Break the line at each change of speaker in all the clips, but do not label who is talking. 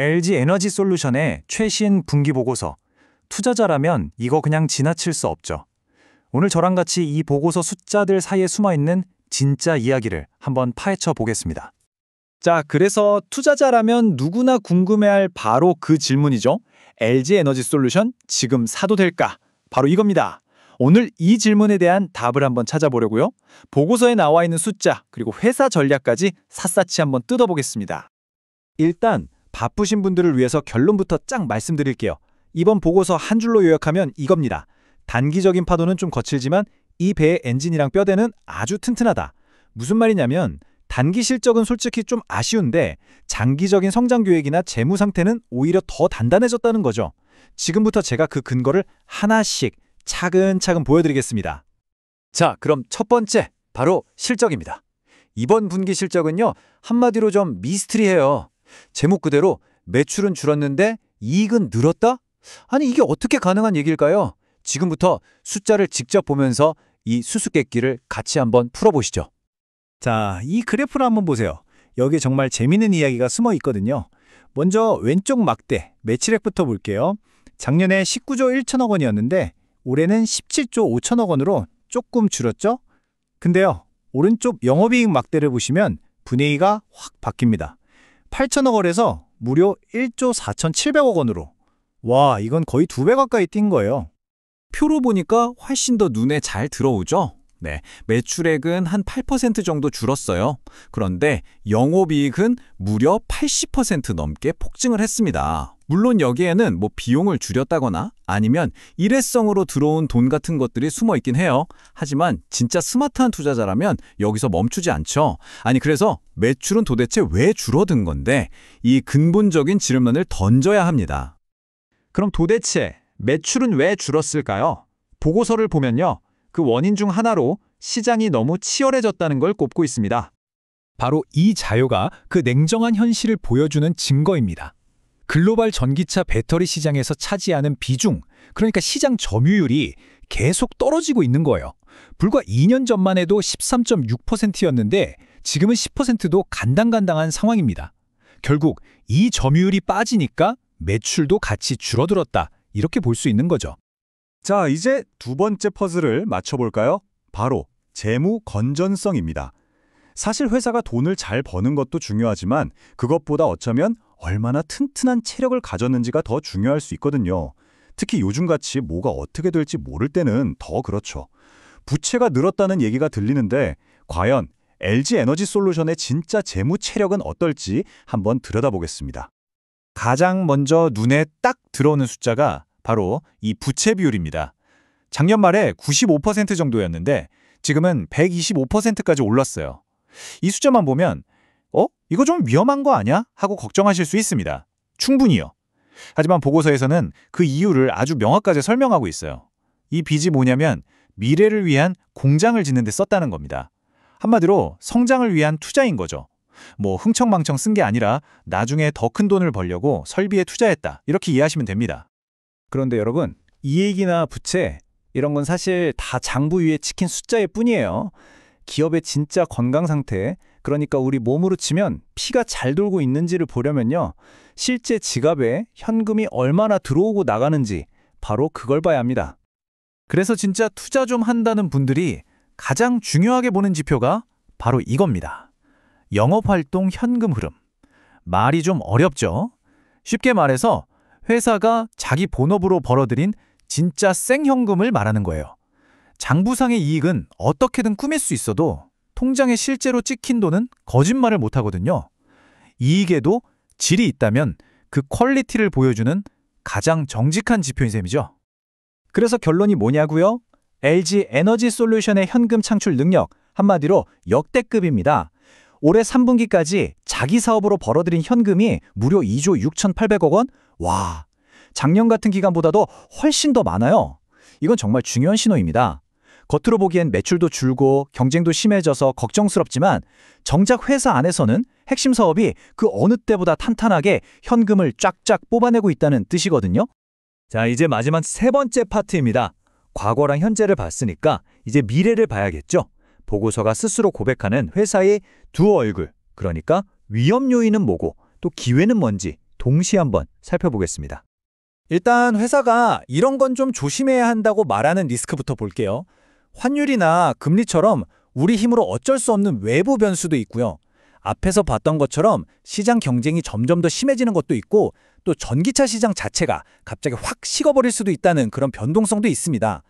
LG 에너지솔루션의 최신 분기 보고서. 투자자라면 이거 그냥 지나칠 수 없죠. 오늘 저랑 같이 이 보고서 숫자들 사이에 숨어있는 진짜 이야기를 한번 파헤쳐 보겠습니다. 자, 그래서 투자자라면 누구나 궁금해할 바로 그 질문이죠. LG 에너지솔루션 지금 사도 될까? 바로 이겁니다. 오늘 이 질문에 대한 답을 한번 찾아보려고요. 보고서에 나와 있는 숫자 그리고 회사 전략까지 샅샅이 한번 뜯어보겠습니다. 일단 바쁘신 분들을 위해서 결론부터 쫙 말씀드릴게요. 이번 보고서 한 줄로 요약하면 이겁니다. 단기적인 파도는 좀 거칠지만 이 배의 엔진이랑 뼈대는 아주 튼튼하다. 무슨 말이냐면 단기 실적은 솔직히 좀 아쉬운데 장기적인 성장 계획이나 재무 상태는 오히려 더 단단해졌다는 거죠. 지금부터 제가 그 근거를 하나씩 차근차근 보여드리겠습니다. 자, 그럼 첫 번째, 바로 실적입니다. 이번 분기 실적은요, 한마디로 좀 미스터리해요. 제목 그대로 매출은 줄었는데 이익은 늘었다? 아니, 이게 어떻게 가능한 얘기일까요? 지금부터 숫자를 직접 보면서 이 수수께끼를 같이 한번 풀어보시죠.
자, 이 그래프를 한번 보세요. 여기에 정말 재미있는 이야기가 숨어 있거든요. 먼저 왼쪽 막대, 매출액부터 볼게요. 작년에 19조 1천억 원이었는데 올해는 17조 5천억 원으로 조금 줄었죠? 근데요, 오른쪽 영업이익 막대를 보시면 분해가 확 바뀝니다. 8천억 원에서 무려 1조 4,700억 원으로. 와, 이건 거의 2배 가까이 뛴 거예요.
표로 보니까 훨씬 더 눈에 잘 들어오죠? 네, 매출액은 한 8% 정도 줄었어요. 그런데 영업이익은 무려 80% 넘게 폭증을 했습니다. 물론 여기에는 뭐 비용을 줄였다거나 아니면 일회성으로 들어온 돈 같은 것들이 숨어 있긴 해요. 하지만 진짜 스마트한 투자자라면 여기서 멈추지 않죠. 아니, 그래서 매출은 도대체 왜 줄어든 건데 이 근본적인 질문을 던져야 합니다. 그럼 도대체 매출은 왜 줄었을까요? 보고서를 보면요, 그 원인 중 하나로 시장이 너무 치열해졌다는 걸 꼽고 있습니다.
바로 이 자료가 그 냉정한 현실을 보여주는 증거입니다. 글로벌 전기차 배터리 시장에서 차지하는 비중, 그러니까 시장 점유율이 계속 떨어지고 있는 거예요. 불과 2년 전만 해도 13.6%였는데 지금은 10%도 간당간당한 상황입니다. 결국 이 점유율이 빠지니까 매출도 같이 줄어들었다, 이렇게 볼 수 있는 거죠.
자, 이제 두 번째 퍼즐을 맞춰볼까요? 바로 재무 건전성입니다. 사실 회사가 돈을 잘 버는 것도 중요하지만 그것보다 어쩌면 얼마나 튼튼한 체력을 가졌는지가 더 중요할 수 있거든요. 특히 요즘같이 뭐가 어떻게 될지 모를 때는 더 그렇죠. 부채가 늘었다는 얘기가 들리는데 과연 LG 에너지솔루션의 진짜 재무 체력은 어떨지 한번 들여다보겠습니다.
가장 먼저 눈에 딱 들어오는 숫자가 바로 이 부채 비율입니다. 작년 말에 95% 정도였는데 지금은 125%까지 올랐어요. 이 숫자만 보면 이거 좀 위험한 거 아니야? 하고 걱정하실 수 있습니다. 충분히요. 하지만 보고서에서는 그 이유를 아주 명확하게 설명하고 있어요. 이 빚이 뭐냐면 미래를 위한 공장을 짓는 데 썼다는 겁니다. 한마디로 성장을 위한 투자인 거죠. 뭐 흥청망청 쓴 게 아니라 나중에 더 큰 돈을 벌려고 설비에 투자했다, 이렇게 이해하시면 됩니다.
그런데 여러분, 이익이나 부채 이런 건 사실 다 장부 위에 찍힌 숫자일 뿐이에요. 기업의 진짜 건강 상태, 그러니까 우리 몸으로 치면 피가 잘 돌고 있는지를 보려면요, 실제 지갑에 현금이 얼마나 들어오고 나가는지 바로 그걸 봐야 합니다.
그래서 진짜 투자 좀 한다는 분들이 가장 중요하게 보는 지표가 바로 이겁니다. 영업활동 현금 흐름. 말이 좀 어렵죠? 쉽게 말해서 회사가 자기 본업으로 벌어들인 진짜 생현금을 말하는 거예요. 장부상의 이익은 어떻게든 꾸밀 수 있어도 통장에 실제로 찍힌 돈은 거짓말을 못하거든요. 이익에도 질이 있다면 그 퀄리티를 보여주는 가장 정직한 지표인 셈이죠.
그래서 결론이 뭐냐고요? LG 에너지솔루션의 현금 창출 능력, 한마디로 역대급입니다. 올해 3분기까지 자기 사업으로 벌어들인 현금이 무려 2조 6,800억 원? 와, 작년 같은 기간보다도 훨씬 더 많아요. 이건 정말 중요한 신호입니다. 겉으로 보기엔 매출도 줄고 경쟁도 심해져서 걱정스럽지만 정작 회사 안에서는 핵심 사업이 그 어느 때보다 탄탄하게 현금을 쫙쫙 뽑아내고 있다는 뜻이거든요. 자, 이제 마지막 세 번째 파트입니다. 과거랑 현재를 봤으니까 이제 미래를 봐야겠죠. 보고서가 스스로 고백하는 회사의 두 얼굴, 그러니까 위험 요인은 뭐고 또 기회는 뭔지 동시에 한번 살펴보겠습니다. 일단 회사가 이런 건 좀 조심해야 한다고 말하는 리스크부터 볼게요. 환율이나 금리처럼 우리 힘으로 어쩔 수 없는 외부 변수도 있고요. 앞에서 봤던 것처럼 시장 경쟁이 점점 더 심해지는 것도 있고 또 전기차 시장 자체가 갑자기 확 식어버릴 수도 있다는 그런 변동성도 있습니다.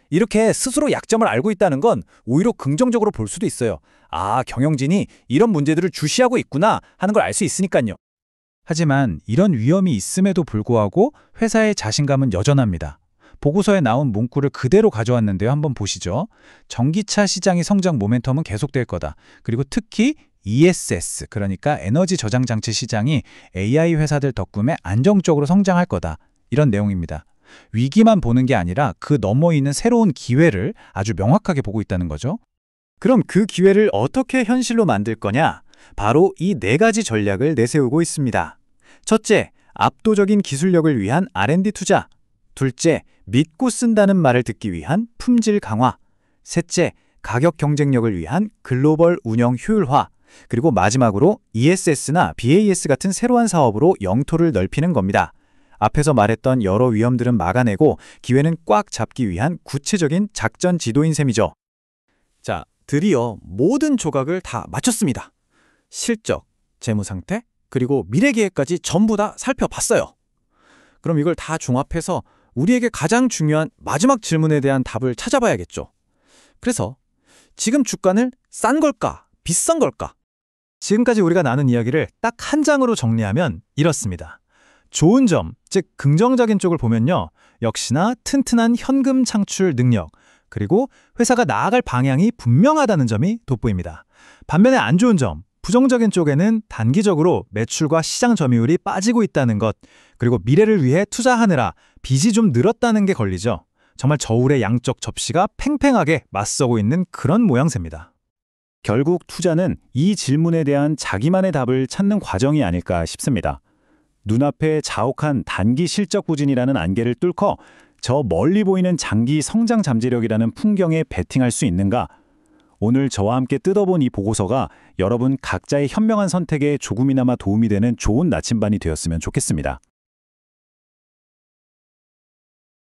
이렇게 스스로 약점을 알고 있다는 건 오히려 긍정적으로 볼 수도 있어요. 아, 경영진이 이런 문제들을 주시하고 있구나 하는 걸 알 수 있으니까요. 하지만 이런 위험이 있음에도 불구하고 회사의 자신감은 여전합니다. 보고서에 나온 문구를 그대로 가져왔는데요. 한번 보시죠. 전기차 시장의 성장 모멘텀은 계속될 거다. 그리고 특히 ESS, 그러니까 에너지 저장 장치 시장이 AI 회사들 덕분에 안정적으로 성장할 거다. 이런 내용입니다. 위기만 보는 게 아니라 그 너머 있는 새로운 기회를 아주 명확하게 보고 있다는 거죠. 그럼 그 기회를 어떻게 현실로 만들 거냐? 바로 이 4가지 전략을 내세우고 있습니다. 첫째, 압도적인 기술력을 위한 R&D 투자. 둘째, 믿고 쓴다는 말을 듣기 위한 품질 강화. 셋째, 가격 경쟁력을 위한 글로벌 운영 효율화. 그리고 마지막으로 ESS나 BAS 같은 새로운 사업으로 영토를 넓히는 겁니다. 앞에서 말했던 여러 위험들은 막아내고 기회는 꽉 잡기 위한 구체적인 작전 지도인 셈이죠. 자, 드디어 모든 조각을 다 마쳤습니다. 실적, 재무 상태, 그리고 미래 계획까지 전부 다 살펴봤어요. 그럼 이걸 다 종합해서 우리에게 가장 중요한 마지막 질문에 대한 답을 찾아봐야겠죠. 그래서 지금 주가는 싼 걸까, 비싼 걸까? 지금까지 우리가 나눈 이야기를 딱 한 장으로 정리하면 이렇습니다. 좋은 점, 즉 긍정적인 쪽을 보면요. 역시나 튼튼한 현금 창출 능력, 그리고 회사가 나아갈 방향이 분명하다는 점이 돋보입니다. 반면에 안 좋은 점, 부정적인 쪽에는 단기적으로 매출과 시장 점유율이 빠지고 있다는 것, 그리고 미래를 위해 투자하느라 빚이 좀 늘었다는 게 걸리죠. 정말 저울의 양쪽 접시가 팽팽하게 맞서고 있는 그런 모양새입니다.
결국 투자는 이 질문에 대한 자기만의 답을 찾는 과정이 아닐까 싶습니다. 눈앞에 자욱한 단기 실적 부진이라는 안개를 뚫고 저 멀리 보이는 장기 성장 잠재력이라는 풍경에 베팅할 수 있는가? 오늘 저와 함께 뜯어본 이 보고서가 여러분 각자의 현명한 선택에 조금이나마 도움이 되는 좋은 나침반이 되었으면 좋겠습니다.